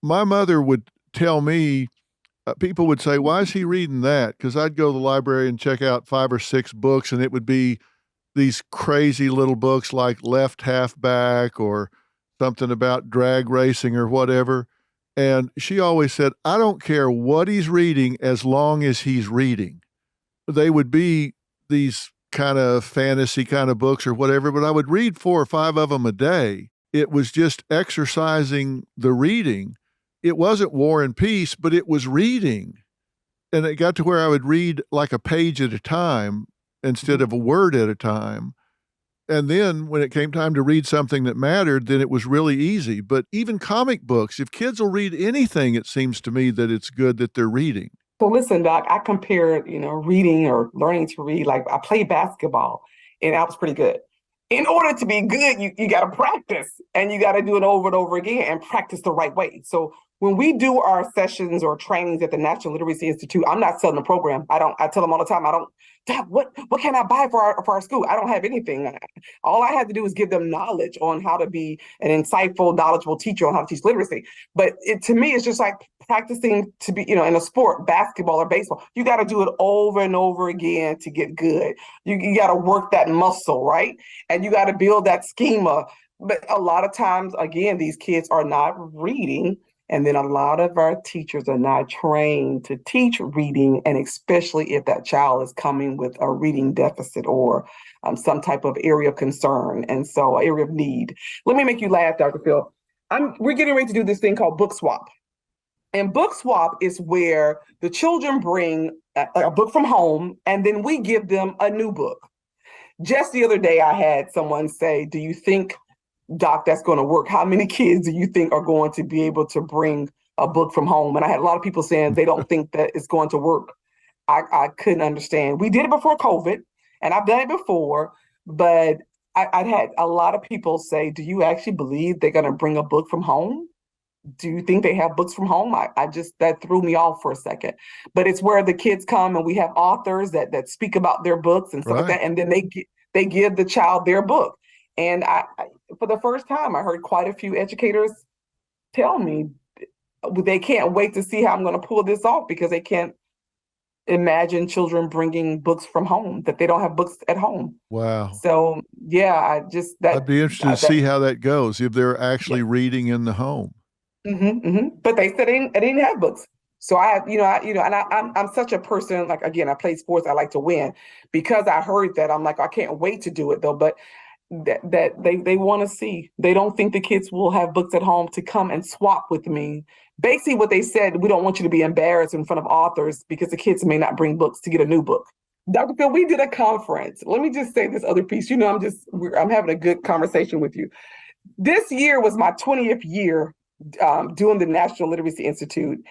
my mother would tell me, people would say, "Why is he reading that?" Because I'd go to the library and check out 5 or 6 books, and it would be these crazy little books like Left Half Back or something about drag racing or whatever. And she always said, "I don't care what he's reading as long as he's reading." They would be these kind of fantasy kind of books or whatever, but I would read 4 or 5 of them a day. It was just exercising the reading. It wasn't War and Peace, but it was reading. And it got to where I would read like a page at a time instead of a word at a time. And then when it came time to read something that mattered, then it was really easy. But even comic books, if kids will read anything, it seems to me that it's good that they're reading. So listen, Doc, I compared, reading or learning to read, like I played basketball and I was pretty good. In order to be good, you got to practice and you got to do it over and over again and practice the right way. So when we do our sessions or trainings at the National Literacy Institute, I'm not selling the program. I tell them all the time, I don't, Dad, what can I buy for our school? I don't have anything. All I have to do is give them knowledge on how to be an insightful, knowledgeable teacher on how to teach literacy. But to me, it's just like practicing to be, in a sport, basketball or baseball. You got to do it over and over again to get good. You got to work that muscle, right? And you got to build that schema. But a lot of times, again, these kids are not reading. And then a lot of our teachers are not trained to teach reading, and especially if that child is coming with a reading deficit or some type of area of concern, and so area of need. Let me make you laugh, Dr. Phil. We're getting ready to do this thing called book swap. And book swap is where the children bring a book from home, and then we give them a new book. Just the other day, I had someone say, "Do you think, Doc, that's going to work? How many kids do you think are going to be able to bring a book from home?" And I had a lot of people saying they don't think that it's going to work. I couldn't understand. We did it before COVID, and I've done it before, but I'd had a lot of people say, "Do you actually believe they're going to bring a book from home? Do you think they have books from home?" I just, that threw me off for a second. But it's where the kids come and we have authors that speak about their books and stuff like Right. that, and then they give the child their book. And for the first time, I heard quite a few educators tell me they can't wait to see how I'm going to pull this off because they can't imagine children bringing books from home, that they don't have books at home. Wow. So yeah, I just I'd be interested to that see how that goes if they're yeah. actually reading in the home. But they said they didn't have books. So I have, and I'm such a person, like, again, I play sports, I like to win. Because I heard that, I'm like, I can't wait to do it though. But that they want to see. They don't think the kids will have books at home to come and swap with me. Basically, what they said, we don't want you to be embarrassed in front of authors because the kids may not bring books to get a new book. Dr. Phil, we did a conference. Let me just say this other piece. I'm having a good conversation with you. This year was my 20th year doing the National Literacy Institute.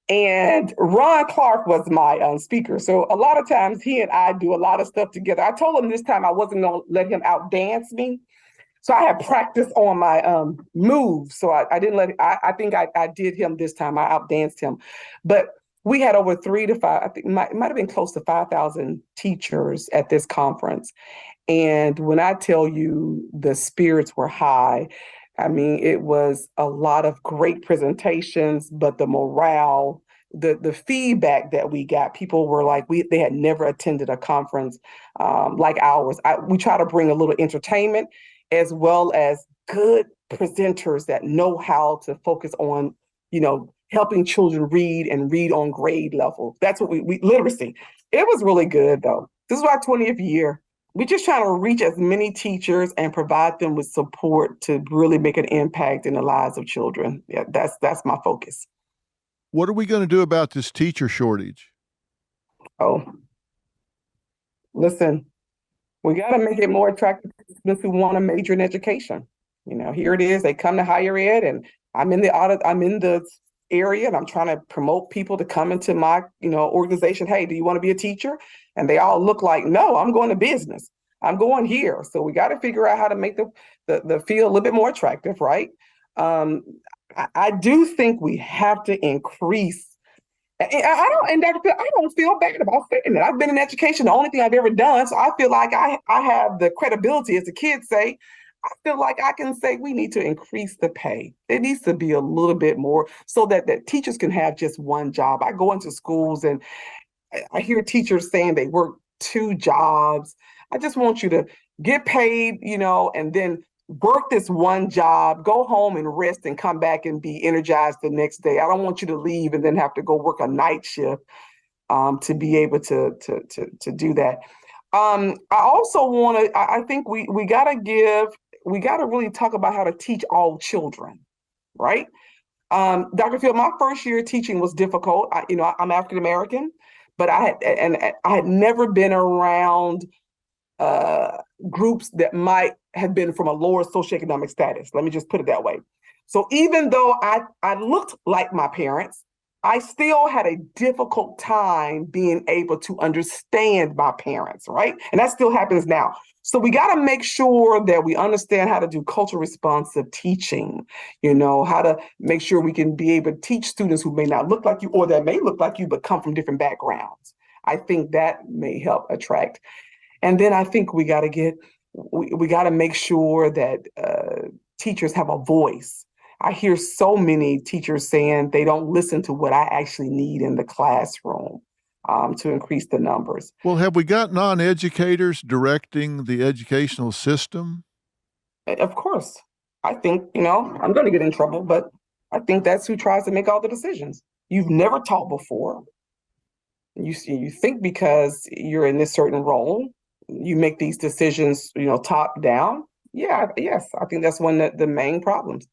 And Ron Clark was my speaker. So a lot of times he and I do a lot of stuff together. I told him this time I wasn't going to let him outdance me. So I had practiced on my moves. So I didn't I think I did him this time. I outdanced him. But we had over 3 to 5, I think it might have been close to 5,000 teachers at this conference. And when I tell you the spirits were high, I mean, it was a lot of great presentations, but the morale, the feedback that we got, people were like, they had never attended a conference like ours. We try to bring a little entertainment as well as good presenters that know how to focus on, helping children read and read on grade level. That's what we literacy. It was really good though. This is our 20th year. We're just trying to reach as many teachers and provide them with support to really make an impact in the lives of children. Yeah, that's my focus. What are we going to do about this teacher shortage? Oh, listen, we got to make it more attractive to students who want to major in education. Here it is. They come to higher ed, and I'm in the area, and I'm trying to promote people to come into my, organization. Hey, do you want to be a teacher? And they all look like, no, I'm going to business. I'm going here. So we got to figure out how to make the field a little bit more attractive, right? I do think we have to increase. I don't, and Dr. Phil, I don't feel bad about saying that. I've been in education, the only thing I've ever done. So I feel like I have the credibility, as the kids say. I feel like I can say we need to increase the pay. It needs to be a little bit more so that teachers can have just one job. I go into schools and I hear teachers saying they work two jobs. I just want you to get paid, and then work this one job, go home and rest and come back and be energized the next day. I don't want you to leave and then have to go work a night shift to be able to do that. I also want to, I think we got to really talk about how to teach all children, right? Dr. Phil, my first year teaching was difficult. I'm African American, but I had never been around groups that might have been from a lower socioeconomic status. Let me just put it that way. So even though I looked like my parents, I still had a difficult time being able to understand my parents, right? And that still happens now. So we got to make sure that we understand how to do culture responsive teaching, how to make sure we can be able to teach students who may not look like you or that may look like you, but come from different backgrounds. I think that may help attract. And then I think we got to make sure that teachers have a voice. I hear so many teachers saying they don't listen to what I actually need in the classroom to increase the numbers. Well, have we got non-educators directing the educational system? Of course. I think, I'm going to get in trouble, but I think that's who tries to make all the decisions. You've never taught before. You think because you're in this certain role, you make these decisions, top down. Yes, I think that's one of the main problems.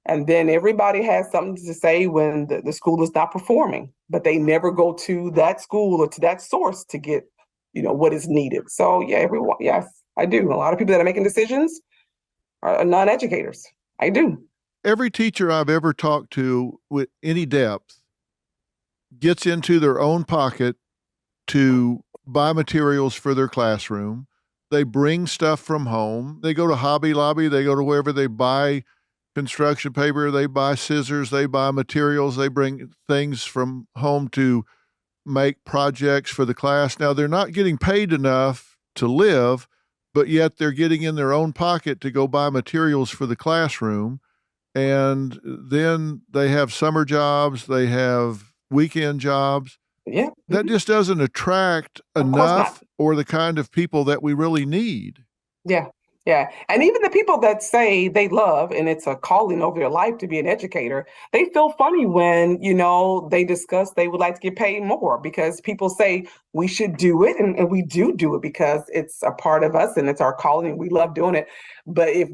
And then everybody has something to say when the school is not performing, but they never go to that school or to that source to get, what is needed. So yes, I do. A lot of people that are making decisions are non-educators. I do. Every teacher I've ever talked to with any depth gets into their own pocket to buy materials for their classroom. They bring stuff from home. They go to Hobby Lobby. They go to wherever they buy construction paper, they buy scissors, they buy materials, they bring things from home to make projects for the class. Now, they're not getting paid enough to live, but yet they're getting in their own pocket to go buy materials for the classroom. And then they have summer jobs, they have weekend jobs. Yeah. That just doesn't attract enough or the kind of people that we really need. Yeah. Yeah. And even the people that say they love, and it's a calling over their life to be an educator, they feel funny when, they discuss they would like to get paid more because people say we should do it. And we do it because it's a part of us and it's our calling. And we love doing it. But if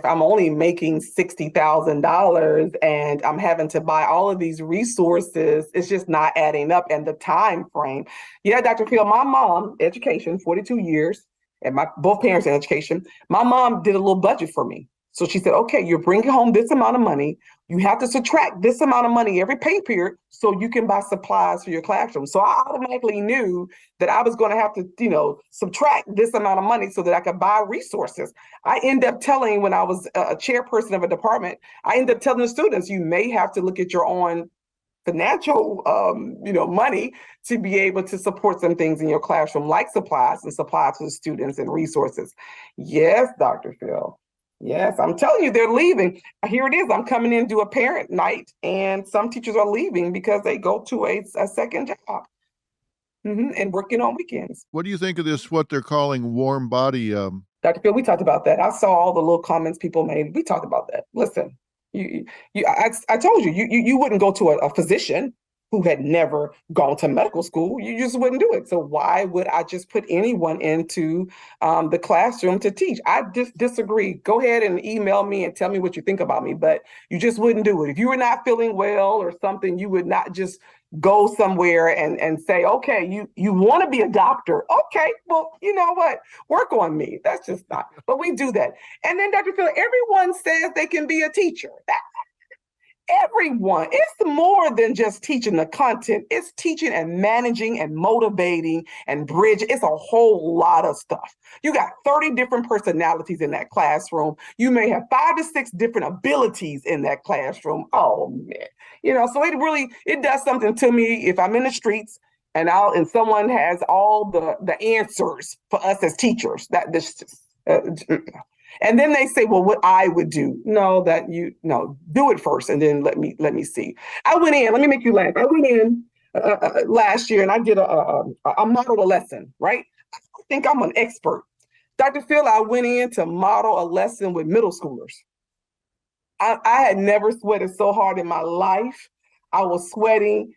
I'm only making $60,000 and I'm having to buy all of these resources, it's just not adding up. And the time frame. Yeah, Dr. Phil, my mom, education, 42 years. And both parents in education, my mom did a little budget for me. So she said, okay, you're bringing home this amount of money. You have to subtract this amount of money every pay period so you can buy supplies for your classroom. So I automatically knew that I was going to have to, subtract this amount of money so that I could buy resources. I end up telling, when I was a chairperson of a department, I ended up telling the students, you may have to look at your own financial, money to be able to support some things in your classroom, like supplies to the students and resources. Yes, Dr. Phil. Yes, I'm telling you, they're leaving. Here it is. I'm coming in to do a parent night, and some teachers are leaving because they go to a second job and working on weekends. What do you think of this, what they're calling warm body? Dr. Phil, we talked about that. I saw all the little comments people made. We talked about that. Listen. I told you wouldn't go to a physician who had never gone to medical school. You just wouldn't do it. So why would I just put anyone into the classroom to teach? I just disagree. Go ahead and email me and tell me what you think about me, but you just wouldn't do it. If you were not feeling well or something, you would not just go somewhere and say, okay, you want to be a doctor. Okay, well, you know what? Work on me. That's just not, but we do that. And then Dr. Phil, everyone says they can be a teacher. Everyone. It's more than just teaching the content. It's teaching and managing and motivating and bridging. It's a whole lot of stuff. You got 30 different personalities in that classroom. You may have 5 to 6 different abilities in that classroom. Oh man. So it does something to me if I'm in the streets and someone has all the answers for us as teachers. And then they say, well, what I would do. No, no, do it first and then let me see. I went in, let me make you laugh. I went in last year and I did a model a lesson, right? I think I'm an expert. Dr. Phil, I went in to model a lesson with middle schoolers. I had never sweated so hard in my life. I was sweating.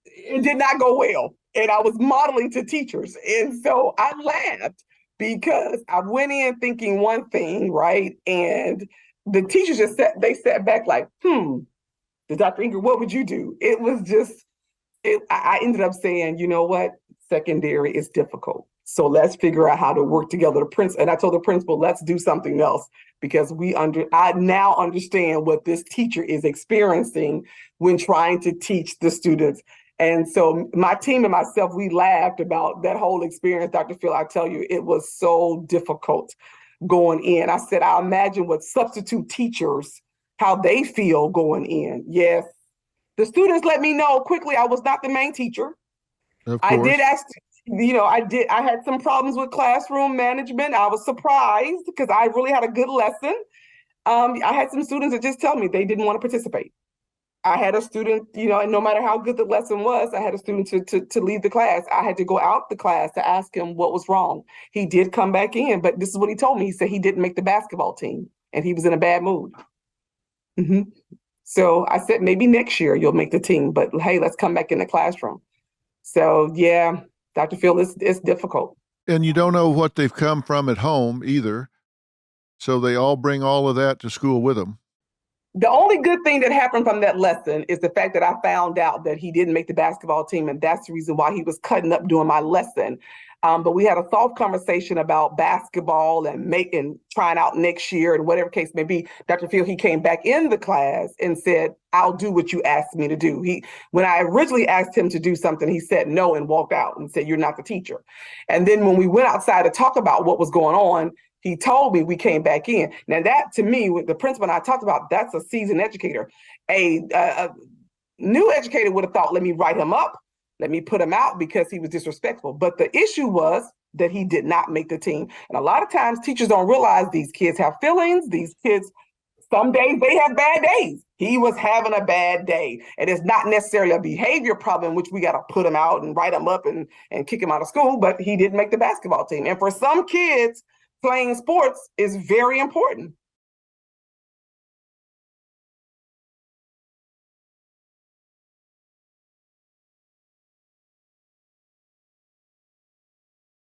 It did not go well. And I was modeling to teachers. And so I laughed because I went in thinking one thing, right? And the teachers they sat back like, Dr. Ingrid, what would you do? It was just, I ended up saying, you know what? Secondary is difficult. So let's figure out how to work together. And I told the principal, let's do something else because I now understand what this teacher is experiencing when trying to teach the students. And so my team and myself, we laughed about that whole experience, Dr. Phil. I tell you, it was so difficult going in. I said, I imagine what substitute teachers, how they feel going in. Yes. The students let me know quickly I was not the main teacher. Of I course. did ask, I had some problems with classroom management. I was surprised because I really had a good lesson. I had some students that just tell me they didn't want to participate. I had a student, and no matter how good the lesson was, I had a student to leave the class. I had to go out the class to ask him what was wrong. He did come back in, but this is what he told me. He said he didn't make the basketball team and he was in a bad mood. Mm-hmm. So I said, maybe next year you'll make the team, but hey, let's come back in the classroom. So yeah, Dr. Phil, it's difficult. And you don't know what they've come from at home either. So they all bring all of that to school with them. The only good thing that happened from that lesson is the fact that I found out that he didn't make the basketball team, and that's the reason why he was cutting up during my lesson. But we had a soft conversation about basketball and trying out next year and whatever case may be. Dr. Phil, he came back in the class and said, I'll do what you asked me to do. When I originally asked him to do something, he said no and walked out and said, you're not the teacher. And then when we went outside to talk about what was going on, he told me we came back in. Now that to me, with the principal and I talked about, that's a seasoned educator. A new educator would have thought, let me write him up. Let me put him out because he was disrespectful. But the issue was that he did not make the team. And a lot of times teachers don't realize these kids have feelings. These kids, some days they have bad days. He was having a bad day. And it's not necessarily a behavior problem, which we got to put him out and write him up and kick him out of school. But he didn't make the basketball team. And for some kids, playing sports is very important.